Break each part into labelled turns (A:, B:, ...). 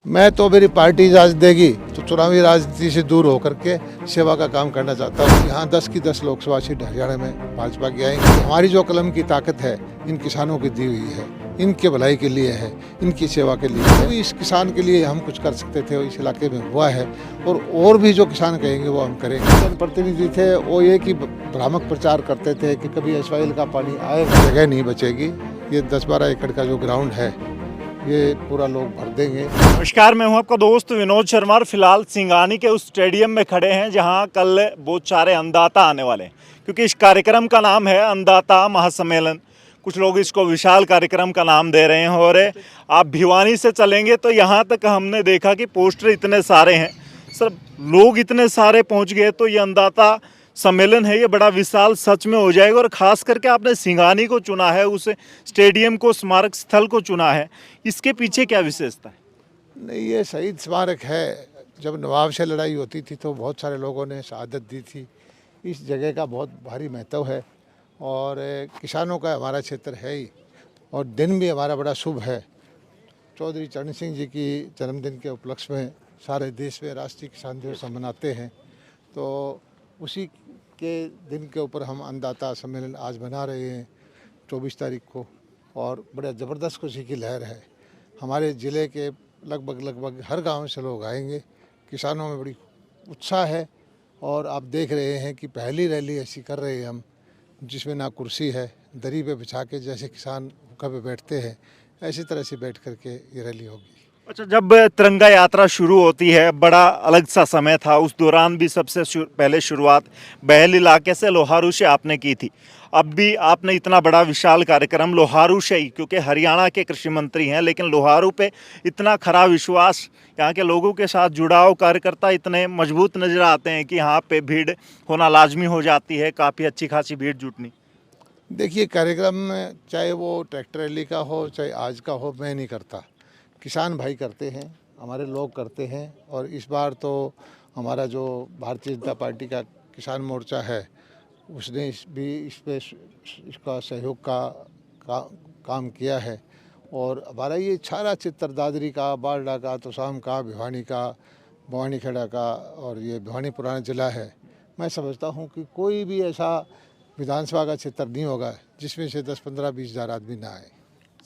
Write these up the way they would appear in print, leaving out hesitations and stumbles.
A: मैं तो मेरी पार्टी इजाज़त देगी तो चुनावी राजनीति से दूर होकर के सेवा का काम करना चाहता हूँ। यहाँ 10 की 10 लोकसभा सीट हरियाणा में भाजपा की आएंगी। हमारी जो कलम की ताकत है इन किसानों की दी हुई है, इनके भलाई के लिए है, इनकी सेवा के लिए है। तो इस किसान के लिए हम कुछ कर सकते थे, इस इलाके में हुआ है और भी जो किसान कहेंगे वो हम करेंगे। जनप्रतिनिधि थे वो ये कि भ्रामक प्रचार करते थे कि कभी एसवाइएल का पानी आएगा, जगह नहीं बचेगी। ये 10-12 एकड़ का जो ग्राउंड है ये पूरा लोग भर देंगे।
B: नमस्कार, मैं हूं आपका दोस्त विनोद शर्मा। फिलहाल सिंगानी के उस स्टेडियम में खड़े हैं जहां कल बहुत सारे अन्नदाता आने वाले हैं, क्योंकि इस कार्यक्रम का नाम है अन्नदाता महासम्मेलन। कुछ लोग इसको विशाल कार्यक्रम का नाम दे रहे हैं और आप भिवानी से चलेंगे तो यहां तक हमने देखा कि पोस्टर इतने सारे हैं, सर लोग इतने सारे पहुंच गए। तो ये अन्नदाता सम्मेलन है, ये बड़ा विशाल सच में हो जाएगा। और ख़ास करके आपने सिंगानी को चुना है, उस स्टेडियम को, स्मारक स्थल को चुना है, इसके पीछे क्या विशेषता है?
A: नहीं, ये शहीद स्मारक है। जब नवाब से लड़ाई होती थी तो बहुत सारे लोगों ने शहादत दी थी। इस जगह का बहुत भारी महत्व है और किसानों का हमारा क्षेत्र है ही, और दिन भी हमारा बड़ा शुभ है। चौधरी चरण सिंह जी की जन्मदिन के उपलक्ष्य में सारे देश में राष्ट्रीय किसान दिवस हम मनाते हैं, तो उसी के दिन के ऊपर हम अन्नदाता सम्मेलन आज मना रहे हैं 24 तारीख को। और बड़ा ज़बरदस्त खुशी की लहर है। हमारे ज़िले के लगभग हर गांव से लोग आएंगे। किसानों में बड़ी उत्साह है और आप देख रहे हैं कि पहली रैली ऐसी कर रहे हैं हम जिसमें ना कुर्सी है, दरी पे बिछा के जैसे किसान हुक्का पे बैठते हैं ऐसी तरह से बैठ करके ये रैली होगी।
B: अच्छा, जब तिरंगा यात्रा शुरू होती है, बड़ा अलग सा समय था। उस दौरान भी सबसे पहले शुरुआत बहल इलाके से, लोहारू से आपने की थी। अब भी आपने इतना बड़ा विशाल कार्यक्रम लोहारू से ही, क्योंकि हरियाणा के कृषि मंत्री हैं, लेकिन लोहारू पे इतना खरा विश्वास, यहाँ के लोगों के साथ जुड़ाव, कार्यकर्ता इतने मजबूत नज़र आते हैं कि यहाँ पे भीड़ होना लाजमी हो जाती है, काफ़ी अच्छी खासी भीड़ जुटनी।
A: देखिए, कार्यक्रम में चाहे वो ट्रैक्टर रैली का हो चाहे आज का हो, मैं नहीं करता, किसान भाई करते हैं, हमारे लोग करते हैं। और इस बार तो हमारा जो भारतीय जनता पार्टी का किसान मोर्चा है उसने इसका सहयोग काम किया है। और हमारा ये सारा चित्र दादरी का, बारडा का, तोसाम का, भिवानी का, भवानीखेड़ा का और ये भिवानी पुराना ज़िला है। मैं समझता हूँ कि कोई भी ऐसा विधानसभा का क्षेत्र नहीं होगा जिसमें से 10-15-20 हज़ार आदमी ना आए।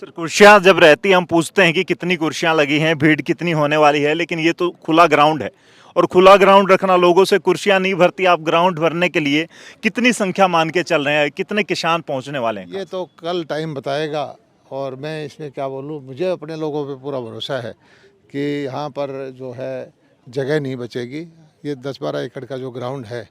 B: सर, कुर्सियाँ जब रहती हैं, हम पूछते हैं कि कितनी कुर्सियाँ लगी हैं, भीड़ कितनी होने वाली है, लेकिन ये तो खुला ग्राउंड है और खुला ग्राउंड रखना, लोगों से कुर्सियाँ नहीं भरती। आप ग्राउंड भरने के लिए कितनी संख्या मान के चल रहे हैं, कितने किसान पहुंचने वाले हैं?
A: ये तो कल टाइम बताएगा। और मैं इसमें क्या बोलूँ, मुझे अपने लोगों पे पूरा भरोसा है कि यहाँ पर जो है जगह नहीं बचेगी। ये 10-12 एकड़ का जो ग्राउंड है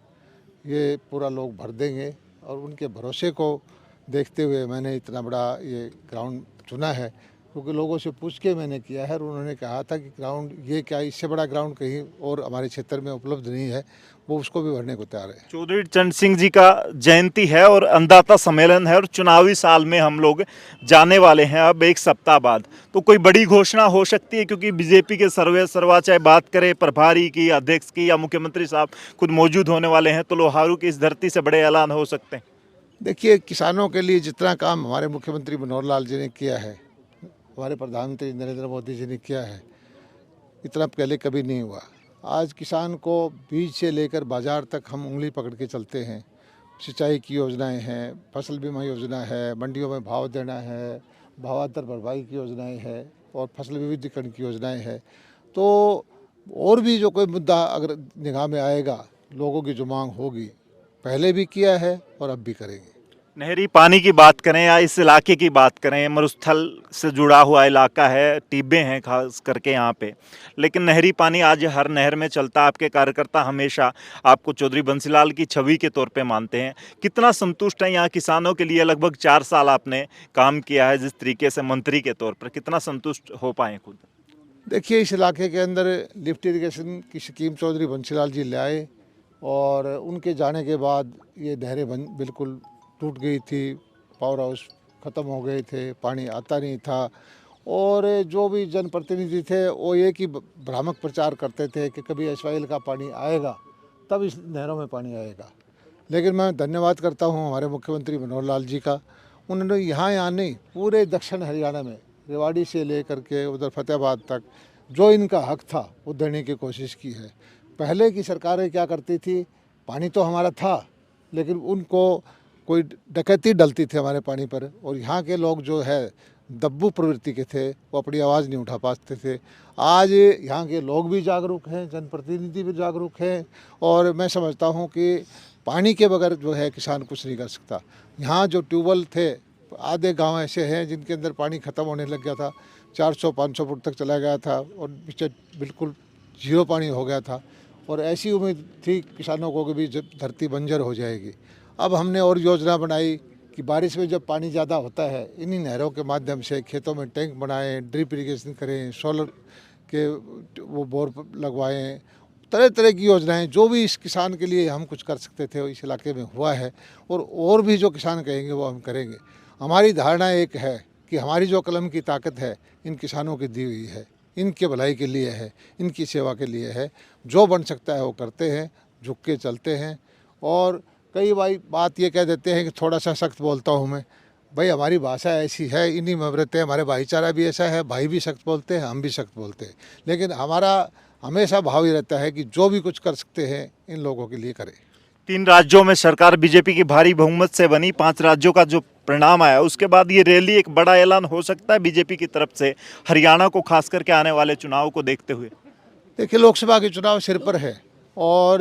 A: ये पूरा लोग भर देंगे और उनके भरोसे को देखते हुए मैंने इतना बड़ा ये ग्राउंड चुना है, क्योंकि लोगों से पूछ के मैंने किया है और उन्होंने कहा था कि ग्राउंड ये क्या, इससे बड़ा ग्राउंड कहीं और हमारे क्षेत्र में उपलब्ध नहीं है, वो उसको भी भरने को तैयार है।
B: चौधरी चरण सिंह जी का जयंती है और अन्नदाता सम्मेलन है और चुनावी साल में हम लोग जाने वाले हैं अब एक सप्ताह बाद। तो कोई बड़ी घोषणा हो सकती है, क्योंकि बीजेपी के सर्वा चाहे बात करें प्रभारी की, अध्यक्ष की, या मुख्यमंत्री साहब खुद मौजूद होने वाले हैं, तो लोहारू की इस धरती से बड़े ऐलान हो सकते हैं।
A: देखिए, किसानों के लिए जितना काम हमारे मुख्यमंत्री मनोहर लाल जी ने किया है, हमारे प्रधानमंत्री नरेंद्र मोदी जी ने किया है, इतना पहले कभी नहीं हुआ। आज किसान को बीज से लेकर बाज़ार तक हम उंगली पकड़ के चलते हैं। सिंचाई की योजनाएं हैं, फसल बीमा योजना है, मंडियों में भाव देना है, भावांतर भरपाई की योजनाएं हैं और फसल विविधीकरण की योजनाएं हैं। तो और भी जो कोई मुद्दा अगर निगाह में आएगा, लोगों की जो मांग होगी, पहले भी किया है और अब भी करेंगे।
B: नहरी पानी की बात करें या इस इलाके की बात करें, मरुस्थल से जुड़ा हुआ इलाका है, टिब्बे हैं खास करके यहाँ पे, लेकिन नहरी पानी आज हर नहर में चलता। आपके कार्यकर्ता हमेशा आपको चौधरी बंसीलाल की छवि के तौर पे मानते हैं। कितना संतुष्ट हैं यहाँ किसानों के लिए? लगभग 4 साल आपने काम किया है जिस तरीके से मंत्री के तौर पर, कितना संतुष्ट हो पाए खुद?
A: देखिए, इस इलाके के अंदर लिफ्ट इरिगेशन की स्कीम चौधरी बंसीलाल जी ले आए और उनके जाने के बाद ये नहरें बिल्कुल टूट गई थी, पावर हाउस ख़त्म हो गए थे, पानी आता नहीं था। और जो भी जनप्रतिनिधि थे वो ये कि भ्रामक प्रचार करते थे कि कभी एसवाइएल का पानी आएगा तब इस नहरों में पानी आएगा। लेकिन मैं धन्यवाद करता हूँ हमारे मुख्यमंत्री मनोहर लाल जी का। उन्होंने यहाँ नहीं, पूरे दक्षिण हरियाणा में रेवाड़ी से लेकर के उधर फतेहाबाद तक जो इनका हक था वो देने की कोशिश की है। पहले की सरकारें क्या करती थी, पानी तो हमारा था लेकिन उनको कोई डकैती डलती थी हमारे पानी पर, और यहाँ के लोग जो है दब्बू प्रवृत्ति के थे, वो अपनी आवाज़ नहीं उठा पाते थे। आज यहाँ के लोग भी जागरूक हैं, जनप्रतिनिधि भी जागरूक हैं, और मैं समझता हूँ कि पानी के बगैर जो है किसान कुछ नहीं कर सकता। यहाँ जो ट्यूबवेल थे, आधे गांव ऐसे हैं जिनके अंदर पानी ख़त्म होने लग गया था, 400-500 फुट तक चला गया था और पीछे बिल्कुल जीरो पानी हो गया था, और ऐसी उम्मीद थी किसानों को कि भी जब धरती बंजर हो जाएगी। अब हमने और योजना बनाई कि बारिश में जब पानी ज़्यादा होता है, इन्हीं नहरों के माध्यम से खेतों में टैंक बनाएं, ड्रिप इरिगेशन करें, सोलर के वो बोर लगवाएं, तरह तरह की योजनाएं, जो भी इस किसान के लिए हम कुछ कर सकते थे वो इस इलाके में हुआ है, और भी जो किसान कहेंगे वो हम करेंगे। हमारी धारणा एक है कि हमारी जो कलम की ताकत है इन किसानों की दी हुई है, इनके भलाई के लिए है, इनकी सेवा के लिए है। जो बन सकता है वो करते हैं, झुक के चलते हैं। और कई बात ये कह देते हैं कि थोड़ा सा सख्त बोलता हूँ मैं, भाई हमारी भाषा ऐसी है, इन्हीं में रहते हैं, हमारे भाईचारा भी ऐसा है, भाई भी सख्त बोलते हैं, हम भी सख्त बोलते हैं, लेकिन हमारा हमेशा भाव ही रहता है कि जो भी कुछ कर सकते हैं इन लोगों के लिए करें।
B: 3 राज्यों में सरकार बीजेपी की भारी बहुमत से बनी, 5 राज्यों का जो परिणाम आया उसके बाद ये रैली एक बड़ा ऐलान हो सकता है बीजेपी की तरफ से हरियाणा को खास करके आने वाले चुनाव को देखते हुए।
A: देखिए, लोकसभा के चुनाव सिर पर है और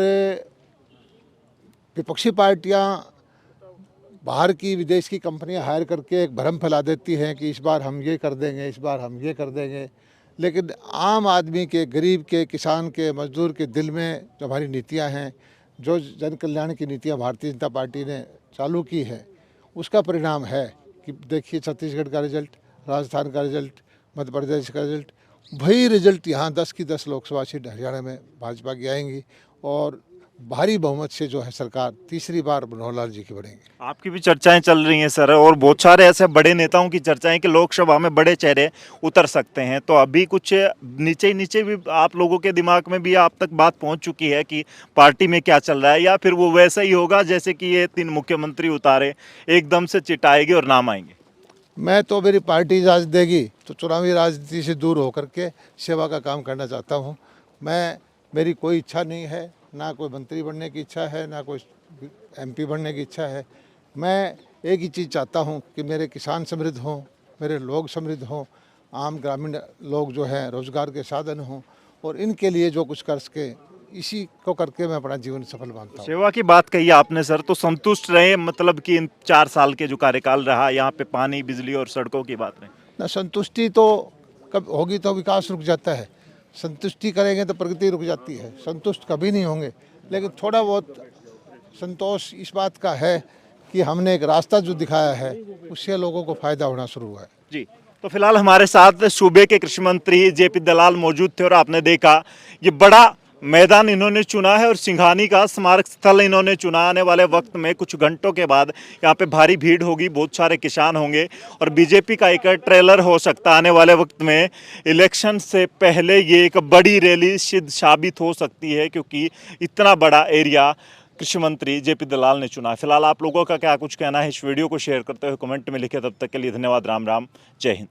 A: विपक्षी पार्टियां बाहर की विदेश की कंपनियां हायर करके एक भ्रम फैला देती हैं कि इस बार हम ये कर देंगे, इस बार हम ये कर देंगे, लेकिन आम आदमी के, गरीब के, किसान के, मजदूर के दिल में जो हमारी नीतियां हैं, जो जन कल्याण की नीतियां भारतीय जनता पार्टी ने चालू की है, उसका परिणाम है कि देखिए छत्तीसगढ़ का रिजल्ट, राजस्थान का रिजल्ट, मध्य प्रदेश का रिजल्ट, वही रिजल्ट यहाँ 10 की 10 लोकसभा सीट हरियाणा में भाजपा की आएंगी, और भारी बहुमत से जो है सरकार तीसरी बार मनोहर लाल जी की बनेगी।
B: आपकी भी चर्चाएं चल रही हैं सर, और बहुत सारे ऐसे बड़े नेताओं की चर्चाएं कि लोकसभा में बड़े चेहरे उतर सकते हैं, तो अभी कुछ नीचे नीचे भी आप लोगों के दिमाग में भी आप तक बात पहुंच चुकी है कि पार्टी में क्या चल रहा है, या फिर वो वैसा ही होगा जैसे कि ये 3 मुख्यमंत्री उतारे एकदम से चिटाएगी और नाम आएंगे?
A: मैं तो, मेरी पार्टी इजाज़त देगी तो चुनावी राजनीति से दूर होकर के सेवा का काम करना चाहता हूँ। मेरी कोई इच्छा नहीं है, ना कोई मंत्री बनने की इच्छा है, ना कोई MP बनने की इच्छा है। मैं एक ही चीज़ चाहता हूँ कि मेरे किसान समृद्ध हों, मेरे लोग समृद्ध हों, आम ग्रामीण लोग जो हैं रोज़गार के साधन हों, और इनके लिए जो कुछ कर सके इसी को करके मैं अपना जीवन सफल मानता हूँ।
B: सेवा की बात कही आपने सर, तो संतुष्ट रहे, मतलब कि इन 4 साल के जो कार्यकाल रहा यहाँ पे पानी, बिजली और सड़कों की बात नहीं?
A: ना, संतुष्टि तो कब होगी तो विकास रुक जाता है, संतुष्टि करेंगे तो प्रगति रुक जाती है। संतुष्ट कभी नहीं होंगे, लेकिन थोड़ा बहुत संतोष इस बात का है कि हमने एक रास्ता जो दिखाया है उससे लोगों को फायदा होना शुरू हुआ है।
B: जी, तो फिलहाल हमारे साथ सूबे के कृषि मंत्री JP दलाल मौजूद थे, और आपने देखा ये बड़ा मैदान इन्होंने चुना है और सिंघानी का स्मारक स्थल इन्होंने चुना। आने वाले वक्त में कुछ घंटों के बाद यहाँ पे भारी भीड़ होगी, बहुत सारे किसान होंगे, और बीजेपी का एक ट्रेलर हो सकता है आने वाले वक्त में। इलेक्शन से पहले ये एक बड़ी रैली सिद्ध साबित हो सकती है, क्योंकि इतना बड़ा एरिया कृषि मंत्री JP दलाल ने चुना है। फिलहाल आप लोगों का क्या कुछ कहना है, इस वीडियो को शेयर करते हुए कमेंट में लिखे। तब तक के लिए धन्यवाद। राम राम, जय हिंद।